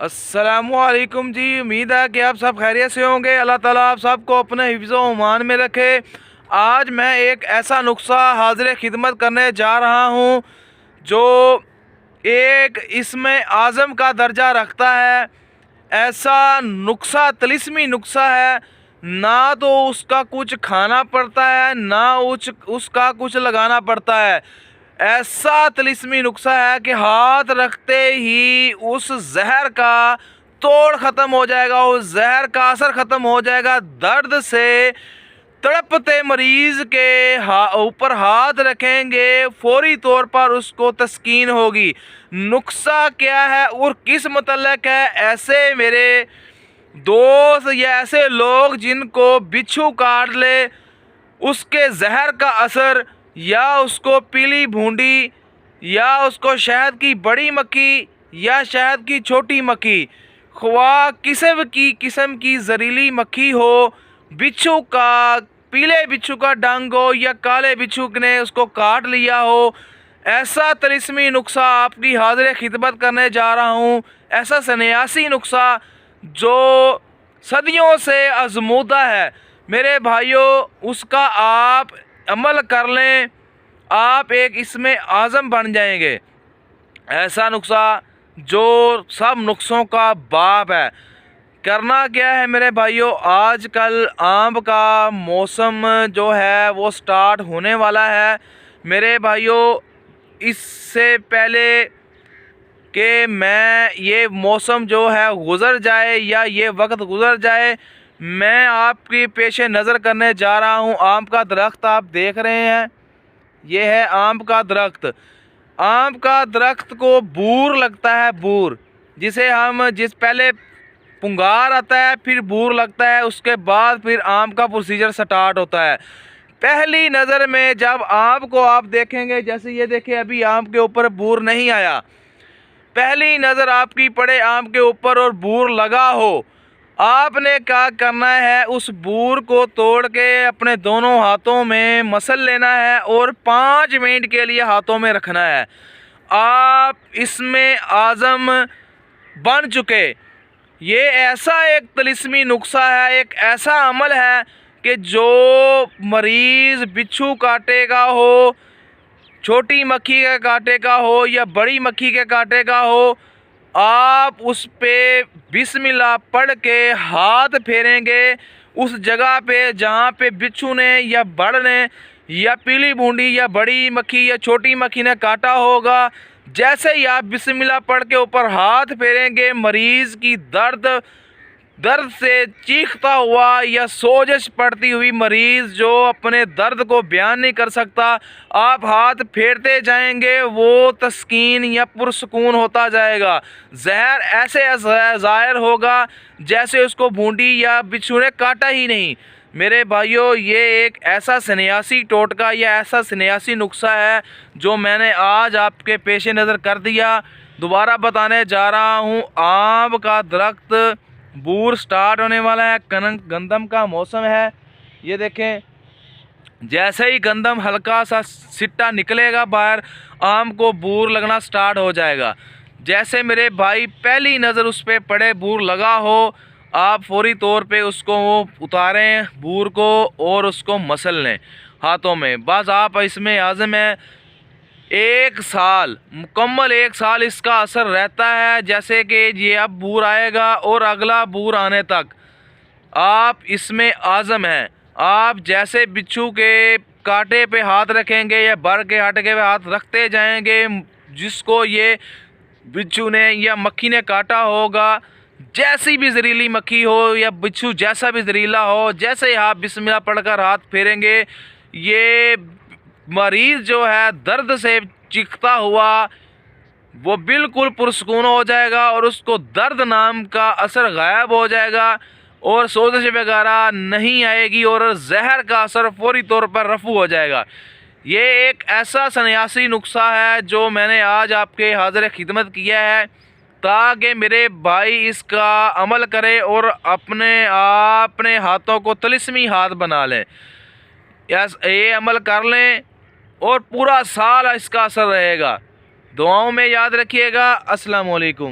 अस्सलामुअलैकुम जी। उम्मीद है कि आप सब खैरियत से होंगे। अल्लाह ताला आप सबको अपने हिफ्ज़ो ईमान में रखे। आज मैं एक ऐसा नुस्खा हाज़िर खिदमत करने जा रहा हूँ जो एक इसमें आज़म का दर्जा रखता है। ऐसा नुस्खा तिलिस्मी नुस्खा है, ना तो उसका कुछ खाना पड़ता है ना उसका कुछ लगाना पड़ता है। ऐसा तिलिस्मी नुस्खा है कि हाथ रखते ही उस जहर का तोड़ ख़त्म हो जाएगा, उस जहर का असर ख़त्म हो जाएगा। दर्द से तड़पते मरीज़ के ऊपर हाथ रखेंगे, फौरी तौर पर उसको तस्कीन होगी। नुस्खा क्या है और किस मतलब है? ऐसे मेरे दोस्त या ऐसे लोग जिनको बिच्छू काट ले, उसके जहर का असर, या उसको पीली भूंडी, या उसको शहद की बड़ी मक्खी या शहद की छोटी मक्खी, ख्वा किस्म की जहरीली मक्खी हो, बिच्छू का पीले बिच्छू का डंग हो या काले बिच्छू ने उसको काट लिया हो, ऐसा तिलिस्मी नुस्खा आपकी हाज़िर खिदमत करने जा रहा हूँ। ऐसा सन्यासी नुस्खा जो सदियों से आजमूदा है मेरे भाइयों, उसका आप अमल कर लें, आप एक इसमें आज़म बन जाएंगे। ऐसा नुस्खा जो सब नुस्खों का बाप है। करना क्या है मेरे भाइयों, आजकल आम का मौसम जो है वो स्टार्ट होने वाला है मेरे भाइयों। इससे पहले कि मैं ये मौसम जो है गुज़र जाए या ये वक्त गुज़र जाए, मैं आपकी पेशे नज़र करने जा रहा हूँ आम का दरख्त। आप देख रहे हैं, ये है आम का दरख्त। आम का दरख्त को बूर लगता है, बूर जिस पहले पुंगार आता है, फिर बूर लगता है, उसके बाद फिर आम का प्रोसीजर स्टार्ट होता है। पहली नज़र में जब आम को आप देखेंगे, जैसे ये देखें अभी आम के ऊपर बूर नहीं आया, पहली नज़र आपकी पड़े आम के ऊपर और बूर लगा हो, आपने क्या करना है, उस बूर को तोड़ के अपने दोनों हाथों में मसल लेना है और 5 मिनट के लिए हाथों में रखना है। आप इसमें आज़म बन चुके। ये ऐसा एक तिलिस्मी नुस्खा है, एक ऐसा अमल है कि जो मरीज़ बिच्छू काटेगा हो, छोटी मक्खी के कांटे का हो या बड़ी मक्खी के कांटे का हो, आप उस पे बिस्मिल्लाह पढ़ के हाथ फेरेंगे उस जगह पे जहाँ पे बिच्छू ने या बड़ ने या पीली बूंदी या बड़ी मक्खी या छोटी मक्खी ने काटा होगा। जैसे ही आप बिस्मिल्लाह पढ़ के ऊपर हाथ फेरेंगे, मरीज़ की दर्द से चीखता हुआ या सोजश पड़ती हुई मरीज़ जो अपने दर्द को बयान नहीं कर सकता, आप हाथ फेरते जाएंगे, वो तस्कीन या पुरसकून होता जाएगा। जहर ऐसे ज़ाहिर होगा जैसे उसको बूंदी या बिच्छू ने काटा ही नहीं। मेरे भाइयों, ये एक ऐसा सन्यासी टोटका या ऐसा सन्यासी नुस्खा है जो मैंने आज आपके पेश नज़र कर दिया। दोबारा बताने जा रहा हूँ, आम का दरख्त, बूर स्टार्ट होने वाला है, गंदम का मौसम है। ये देखें, जैसे ही गंदम हल्का सा सिट्टा निकलेगा बाहर, आम को बूर लगना स्टार्ट हो जाएगा। जैसे मेरे भाई पहली नज़र उस पर पड़े, बूर लगा हो, आप फौरी तौर पे उसको उतारें बूर को और उसको मसल लें हाथों में। बस आप इसमें आज़म है, 1 साल मुकम्मल 1 साल इसका असर रहता है। जैसे कि ये अब बूर आएगा और अगला बूर आने तक आप इसमें आज़म हैं। आप जैसे बिच्छू के कांटे पे हाथ रखेंगे या बर के हाटे पे हाथ रखते जाएंगे, जिसको ये बिच्छू ने या मक्खी ने काटा होगा, जैसी भी जहरीली मक्खी हो या बिच्छू जैसा भी जहरीला हो, जैसे ही आप बिस्मिल्लाह पढ़कर हाथ फेरेंगे, ये मरीज़ जो है दर्द से चीखता हुआ वो बिल्कुल पुरसकून हो जाएगा और उसको दर्द नाम का असर गायब हो जाएगा और सोजश वगैरह नहीं आएगी और जहर का असर फौरी तौर पर रफू हो जाएगा। ये एक ऐसा सन्यासी नुस्खा है जो मैंने आज आपके हाज़िर खिदमत किया है ताकि मेरे भाई इसका अमल करें और अपने हाथों को तिलिस्मी हाथ बना लें। ये अमल कर लें और पूरा साल इसका असर रहेगा। दुआओं में याद रखिएगा। अस्सलाम वालेकुम।